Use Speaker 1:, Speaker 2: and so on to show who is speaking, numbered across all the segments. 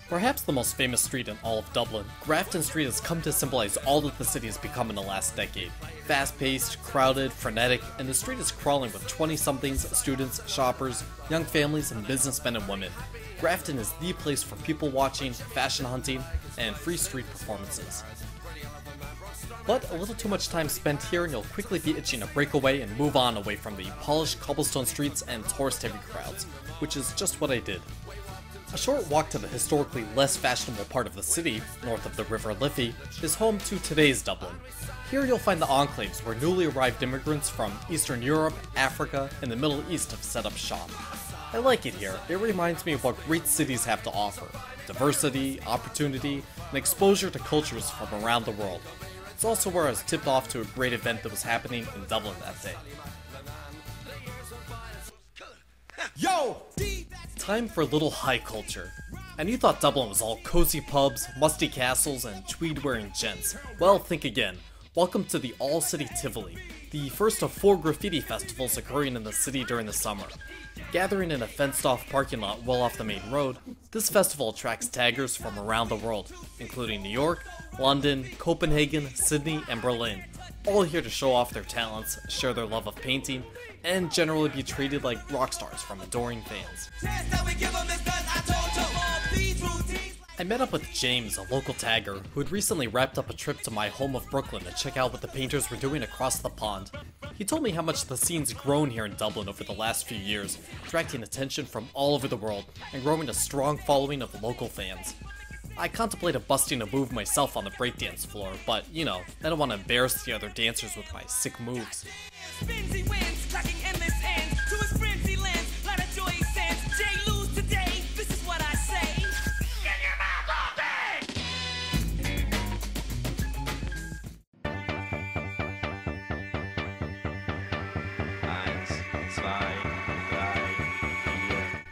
Speaker 1: Perhaps the most famous street in all of Dublin, Grafton Street has come to symbolize all that the city has become in the last decade. Fast-paced, crowded, frenetic, and the street is crawling with 20-somethings, students, shoppers, young families, and businessmen and women. Grafton is the place for people watching, fashion hunting, and free street performances. But a little too much time spent here and you'll quickly be itching to break away and move on away from the polished cobblestone streets and tourist-heavy crowds, which is just what I did. A short walk to the historically less fashionable part of the city, north of the River Liffey, is home to today's Dublin. Here you'll find the enclaves where newly arrived immigrants from Eastern Europe, Africa, and the Middle East have set up shop. I like it here. It reminds me of what great cities have to offer: diversity, opportunity, and exposure to cultures from around the world. It's also where I was tipped off to a great event that was happening in Dublin that day. Yo! Time for a little high culture. And you thought Dublin was all cozy pubs, musty castles, and tweed-wearing gents. Well, think again. Welcome to the All-City Tivoli, the first of 4 graffiti festivals occurring in the city during the summer. Gathering in a fenced-off parking lot well off the main road, this festival attracts taggers from around the world, including New York, London, Copenhagen, Sydney, and Berlin, all here to show off their talents, share their love of painting, and generally be treated like rock stars from adoring fans. I met up with James, a local tagger, who had recently wrapped up a trip to my home of Brooklyn to check out what the painters were doing across the pond. He told me how much the scene's grown here in Dublin over the last few years, attracting attention from all over the world and growing a strong following of local fans. I contemplated busting a move myself on the breakdance floor, but, you know, I don't want to embarrass the other dancers with my sick moves.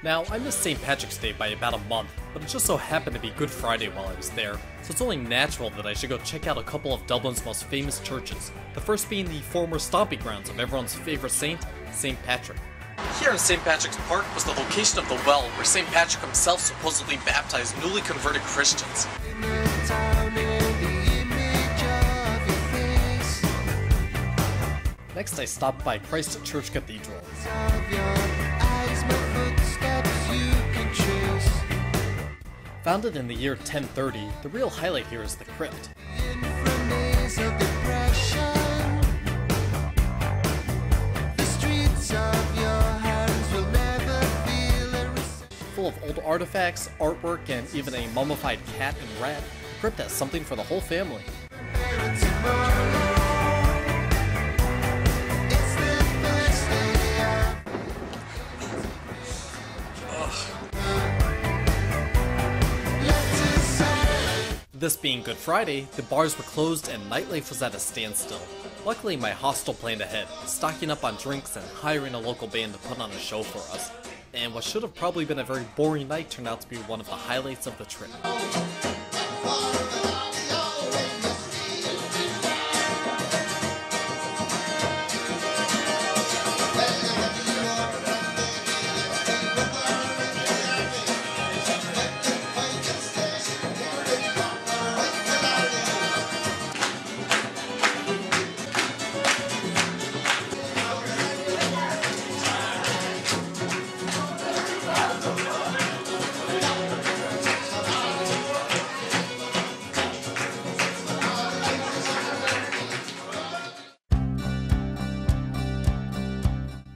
Speaker 1: Now, I missed St. Patrick's Day by about a month, but it just so happened to be Good Friday while I was there, so it's only natural that I should go check out a couple of Dublin's most famous churches, the first being the former stomping grounds of everyone's favorite saint, St. Patrick. Here in St. Patrick's Park was the location of the well where St. Patrick himself supposedly baptized newly converted Christians. Next I stopped by Christ Church Cathedral. Founded in the year 1030, the real highlight here is the crypt. Full of old artifacts, artwork, and even a mummified cat and rat, the crypt has something for the whole family. This being Good Friday, the bars were closed and nightlife was at a standstill. Luckily, my hostel planned ahead, stocking up on drinks and hiring a local band to put on a show for us. And what should have probably been a very boring night turned out to be one of the highlights of the trip.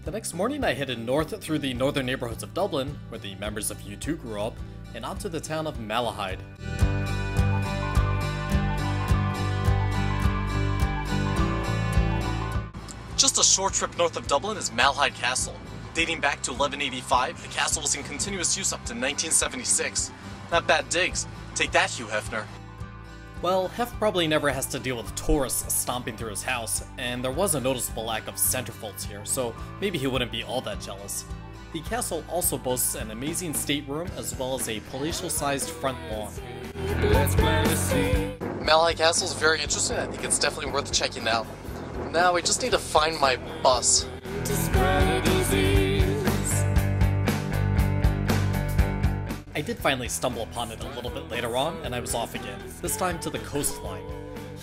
Speaker 1: The next morning I headed north through the northern neighborhoods of Dublin, where the members of U2 grew up, and onto the town of Malahide. Just a short trip north of Dublin is Malahide Castle. Dating back to 1185, the castle was in continuous use up to 1976. Not bad digs. Take that, Hugh Hefner. Well, Hef probably never has to deal with tourists stomping through his house, and there was a noticeable lack of centerfolds here, so maybe he wouldn't be all that jealous. The castle also boasts an amazing stateroom as well as a palatial-sized front lawn. Malahide Castle is very interesting. I think it's definitely worth checking out. Now I just need to find my bus. I I did finally stumble upon it a little bit later on, and I was off again, this time to the coastline.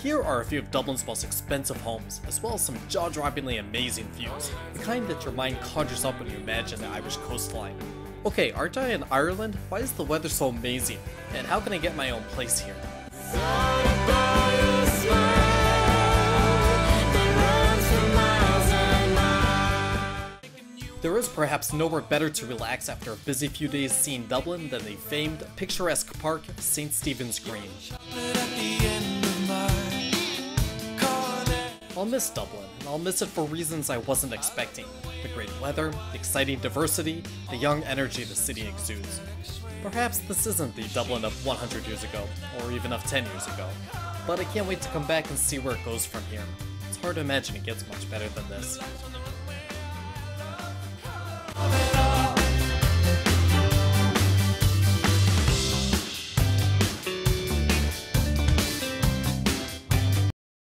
Speaker 1: Here are a few of Dublin's most expensive homes, as well as some jaw-droppingly amazing views, the kind that your mind conjures up when you imagine the Irish coastline. Okay, aren't I in Ireland? Why is the weather so amazing? And how can I get my own place here? There is perhaps nowhere better to relax after a busy few days seeing Dublin than the famed, picturesque park, St. Stephen's Green. I'll miss Dublin, and I'll miss it for reasons I wasn't expecting. The great weather, the exciting diversity, the young energy the city exudes. Perhaps this isn't the Dublin of 100 years ago, or even of 10 years ago, but I can't wait to come back and see where it goes from here. It's hard to imagine it gets much better than this.